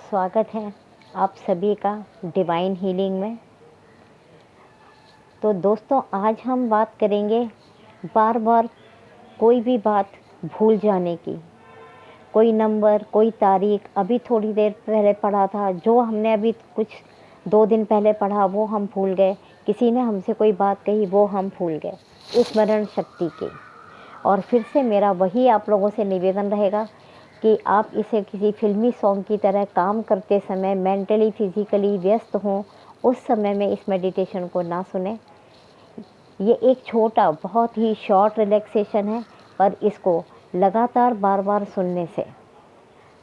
स्वागत है आप सभी का डिवाइन हीलिंग में। तो दोस्तों, आज हम बात करेंगे बार बार कोई भी बात भूल जाने की। कोई नंबर, कोई तारीख, अभी थोड़ी देर पहले पढ़ा था, जो हमने अभी कुछ 2 दिन पहले पढ़ा वो हम भूल गए। किसी ने हमसे कोई बात कही वो हम भूल गए। स्मरण शक्ति की। और फिर से मेरा वही आप लोगों से निवेदन रहेगा कि आप इसे किसी फिल्मी सॉन्ग की तरह काम करते समय मेंटली फिज़िकली व्यस्त हों, उस समय में इस मेडिटेशन को ना सुने। ये एक छोटा बहुत ही शॉर्ट रिलैक्सेशन है, पर इसको लगातार बार बार सुनने से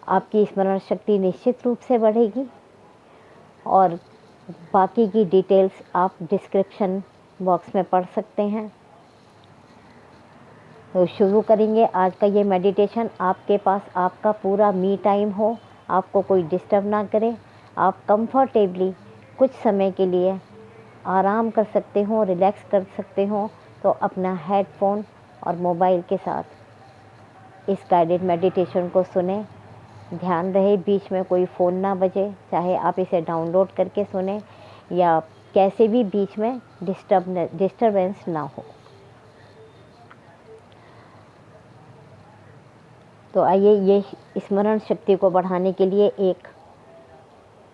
आपकी स्मरण शक्ति निश्चित रूप से बढ़ेगी। और बाकी की डिटेल्स आप डिस्क्रिप्शन बॉक्स में पढ़ सकते हैं। तो शुरू करेंगे आज का ये मेडिटेशन। आपके पास आपका पूरा मी टाइम हो, आपको कोई डिस्टर्ब ना करे, आप कंफर्टेबली कुछ समय के लिए आराम कर सकते हो, रिलैक्स कर सकते हो। तो अपना हेडफोन और मोबाइल के साथ इस गाइडेड मेडिटेशन को सुने। ध्यान रहे बीच में कोई फ़ोन ना बजे, चाहे आप इसे डाउनलोड करके सुने या कैसे भी बीच में डिस्टर्बेंस ना हो। तो आइए ये स्मरण शक्ति को बढ़ाने के लिए एक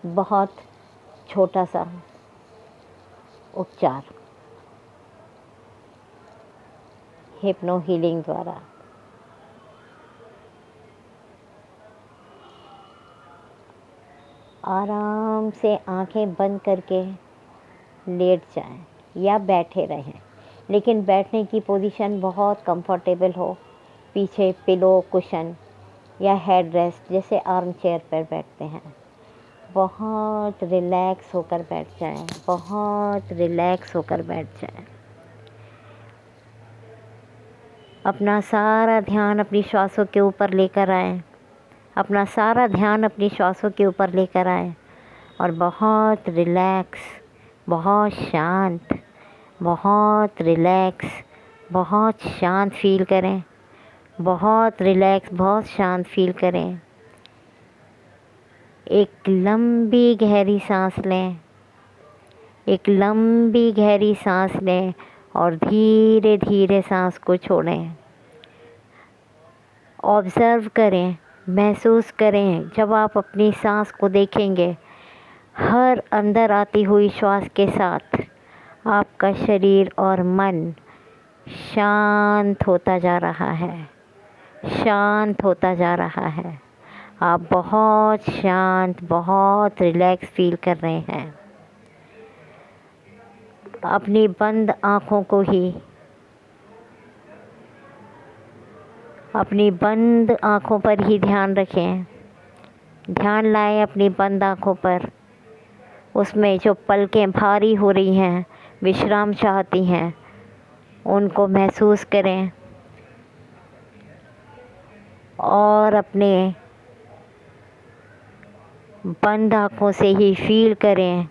बहुत छोटा सा उपचार हिप्नो हीलिंग द्वारा। आराम से आंखें बंद करके लेट जाएं या बैठे रहें, लेकिन बैठने की पोजीशन बहुत कंफर्टेबल हो। पीछे पिलो, कुशन या हेड रेस्ट जैसे आर्म चेयर पर बैठते हैं, बहुत रिलैक्स होकर बैठ जाएं, बहुत रिलैक्स होकर बैठ जाएं। अपना सारा ध्यान अपनी श्वासों के ऊपर लेकर आएं, अपना सारा ध्यान अपनी श्वासों के ऊपर लेकर आएं और बहुत रिलैक्स, बहुत शांत, बहुत रिलैक्स, बहुत शांत फील करें। बहुत रिलैक्स, बहुत शांत फील करें। एक लंबी गहरी सांस लें, एक लंबी गहरी सांस लें और धीरे धीरे सांस को छोड़ें। ऑब्ज़र्व करें, महसूस करें। जब आप अपनी सांस को देखेंगे, हर अंदर आती हुई श्वास के साथ आपका शरीर और मन शांत होता जा रहा है, शांत होता जा रहा है। आप बहुत शांत, बहुत रिलैक्स फील कर रहे हैं। अपनी बंद आँखों को ही, अपनी बंद आँखों पर ही ध्यान रखें। ध्यान लाएं अपनी बंद आँखों पर। उसमें जो पलकें भारी हो रही हैं, विश्राम चाहती हैं, उनको महसूस करें और अपने बंद आँखों से ही फील करें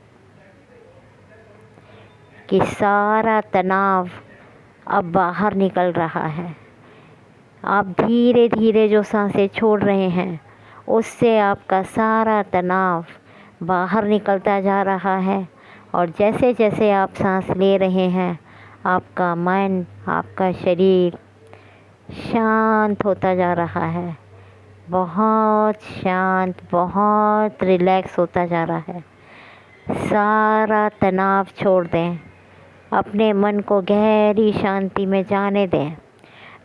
कि सारा तनाव अब बाहर निकल रहा है। आप धीरे धीरे जो सांसें छोड़ रहे हैं, उससे आपका सारा तनाव बाहर निकलता जा रहा है। और जैसे जैसे आप सांस ले रहे हैं, आपका मन, आपका शरीर शांत होता जा रहा है, बहुत शांत, बहुत रिलैक्स होता जा रहा है। सारा तनाव छोड़ दें, अपने मन को गहरी शांति में जाने दें,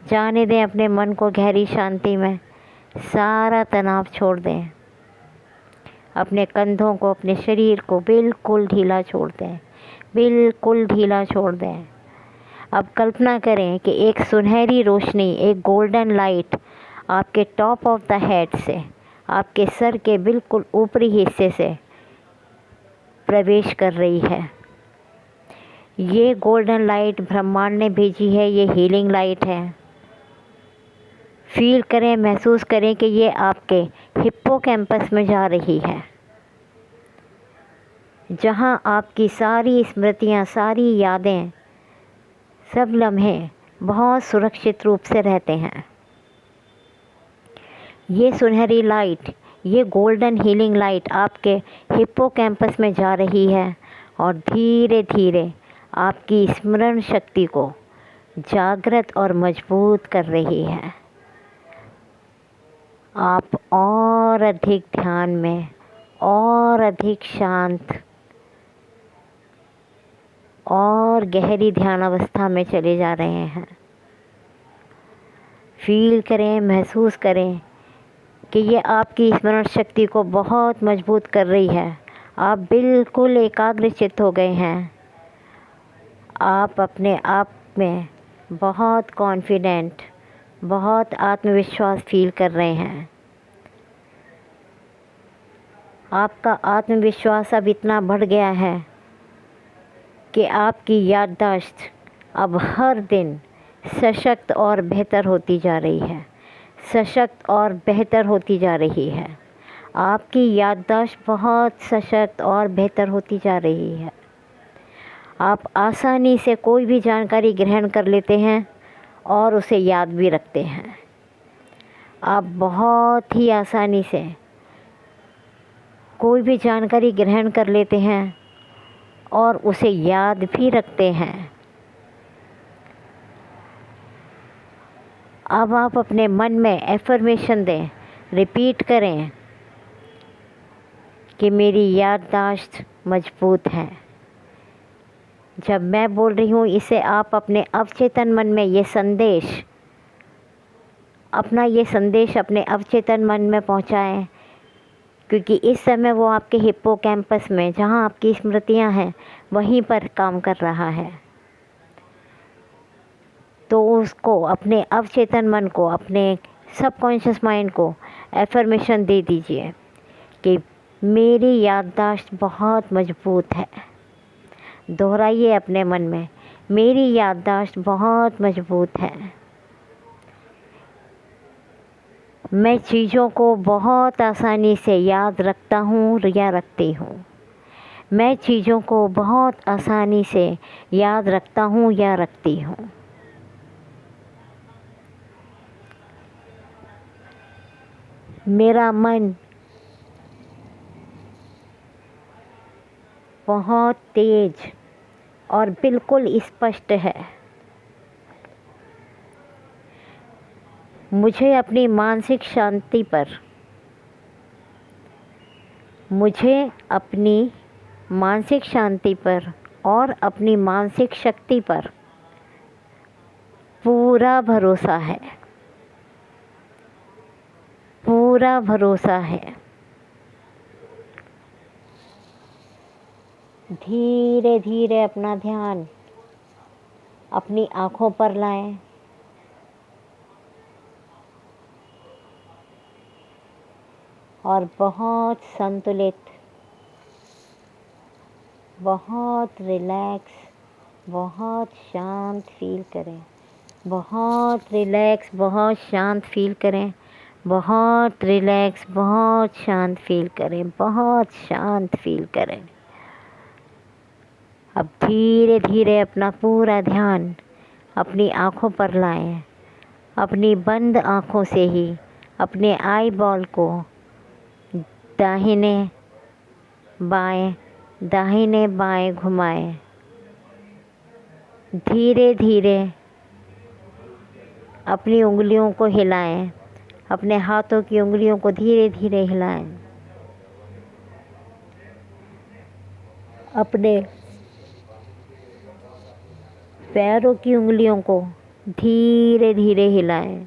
जाने दें अपने मन को गहरी शांति में। सारा तनाव छोड़ दें, अपने कंधों को, अपने शरीर को बिल्कुल ढीला छोड़ दें, बिल्कुल ढीला छोड़ दें। अब कल्पना करें कि एक सुनहरी रोशनी, एक गोल्डन लाइट आपके टॉप ऑफ द हेड से, आपके सर के बिल्कुल ऊपरी हिस्से से प्रवेश कर रही है। ये गोल्डन लाइट ब्रह्मांड ने भेजी है, ये हीलिंग लाइट है। फील करें, महसूस करें कि ये आपके हिप्पोकैम्पस में जा रही है, जहाँ आपकी सारी स्मृतियाँ, सारी यादें, सब लम्हे बहुत सुरक्षित रूप से रहते हैं। ये सुनहरी लाइट ये गोल्डन हीलिंग लाइट आपके हिप्पोकैम्पस में जा रही है और धीरे धीरे आपकी स्मरण शक्ति को जागृत और मजबूत कर रही है। आप और अधिक ध्यान में और अधिक शांत और गहरी ध्यान अवस्था में चले जा रहे हैं। फील करें, महसूस करें कि ये आपकी स्मरण शक्ति को बहुत मजबूत कर रही है। आप बिल्कुल एकाग्रचित्त हो गए हैं। आप अपने आप में बहुत कॉन्फिडेंट, बहुत आत्मविश्वास फील कर रहे हैं। आपका आत्मविश्वास अब इतना बढ़ गया है कि आपकी याददाश्त अब हर दिन सशक्त और बेहतर होती जा रही है, सशक्त और बेहतर होती जा रही है। आपकी याददाश्त बहुत सशक्त और बेहतर होती जा रही है। आप आसानी से कोई भी जानकारी ग्रहण कर लेते हैं और उसे याद भी रखते हैं। आप बहुत ही आसानी से कोई भी जानकारी ग्रहण कर लेते हैं और उसे याद भी रखते हैं। अब आप अपने मन में एफर्मेशन दें, रिपीट करें कि मेरी याददाश्त मजबूत है। जब मैं बोल रही हूँ इसे आप अपने अवचेतन मन में ये संदेश अपने अवचेतन मन में पहुँचाएं, क्योंकि इस समय वो आपके हिप्पोकैम्पस में, जहाँ आपकी स्मृतियाँ हैं, वहीं पर काम कर रहा है। तो उसको, अपने अवचेतन मन को, अपने सबकॉन्शियस माइंड को एफर्मेशन दे दीजिए कि मेरी याददाश्त बहुत मजबूत है। दोहराइए अपने मन में, मेरी याददाश्त बहुत मजबूत है। मैं चीज़ों को बहुत आसानी से याद रखता हूँ या रखती हूँ। मैं चीज़ों को बहुत आसानी से याद रखता हूँ या रखती हूँ। मेरा मन बहुत तेज और बिल्कुल स्पष्ट है। मुझे अपनी मानसिक शांति पर, और अपनी मानसिक शक्ति पर पूरा भरोसा है, पूरा भरोसा है। धीरे धीरे अपना ध्यान अपनी आँखों पर लाएं। और बहुत संतुलित, बहुत रिलैक्स, बहुत शांत फील करें। बहुत रिलैक्स, बहुत शांत फील करें। बहुत रिलैक्स, बहुत शांत फील करें। बहुत शांत फील करें। अब धीरे धीरे अपना पूरा ध्यान अपनी आँखों पर लाएं। अपनी बंद आँखों से ही अपने आई बॉल को दाहिने बाएं घुमाएं। धीरे धीरे अपनी उंगलियों को हिलाएं। अपने हाथों की उंगलियों को धीरे धीरे हिलाएं। अपने पैरों की उंगलियों को धीरे धीरे हिलाएं।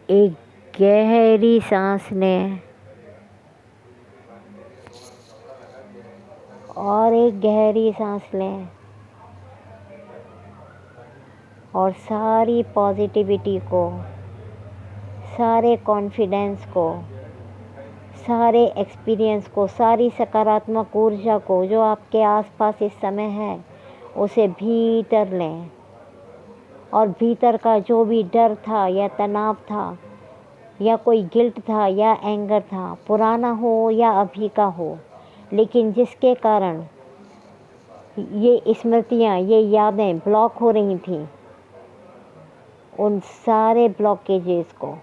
एक गहरी सांस लें और एक गहरी सांस लें और सारी पॉजिटिविटी को, सारे कॉन्फिडेंस को, सारे एक्सपीरियंस को, सारी सकारात्मक ऊर्जा को जो आपके आसपास इस समय है, उसे भीतर लें। और भीतर का जो भी डर था या तनाव था या कोई गिल्ट था या एंगर था, पुराना हो या अभी का हो, लेकिन जिसके कारण ये स्मृतियाँ, ये यादें ब्लॉक हो रही थीं, उन सारे ब्लॉकेजेस को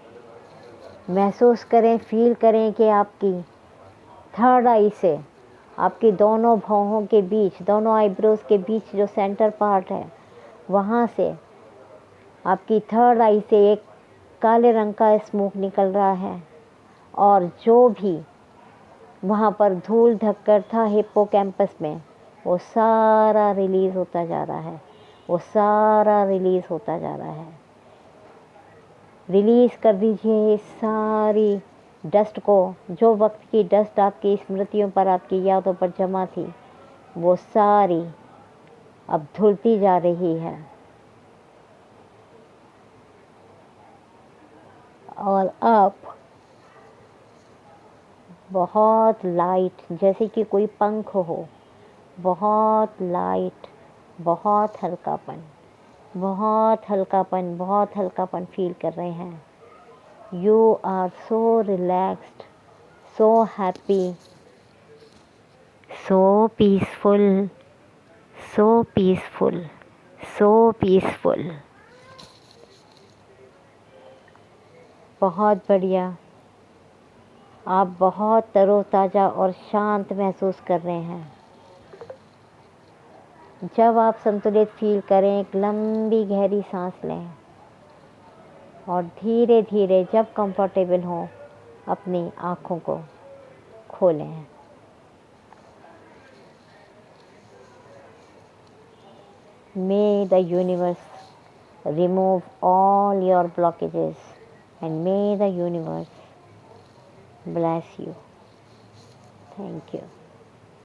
महसूस करें, फील करें कि आपकी थर्ड आई से, आपकी दोनों भौहों के बीच, दोनों आईब्रोज के बीच जो सेंटर पार्ट है, वहाँ से आपकी थर्ड आई से एक काले रंग का स्मोक निकल रहा है। और जो भी वहाँ पर धूल धक्कर था हिप्पोकैम्पस में, वो सारा रिलीज़ होता जा रहा है, वो सारा रिलीज़ होता जा रहा है। रिलीज़ कर दीजिए इस सारी डस्ट को, जो वक्त की डस्ट आपकी स्मृतियों पर, आपकी यादों पर जमा थी, वो सारी अब धुलती जा रही है। और अब बहुत लाइट, जैसे कि कोई पंख हो, बहुत लाइट, बहुत हल्कापन, बहुत हल्कापन, बहुत हल्कापन फील कर रहे हैं। You are so relaxed, so happy, so peaceful, so peaceful, so peaceful. बहुत बढ़िया। आप बहुत तरोताज़ा और शांत महसूस कर रहे हैं। जब आप संतुलित फील करें, एक लंबी गहरी सांस लें और धीरे धीरे जब कंफर्टेबल हो अपनी आँखों को खोलें। May the universe remove all your blockages and may the universe bless you. Thank you.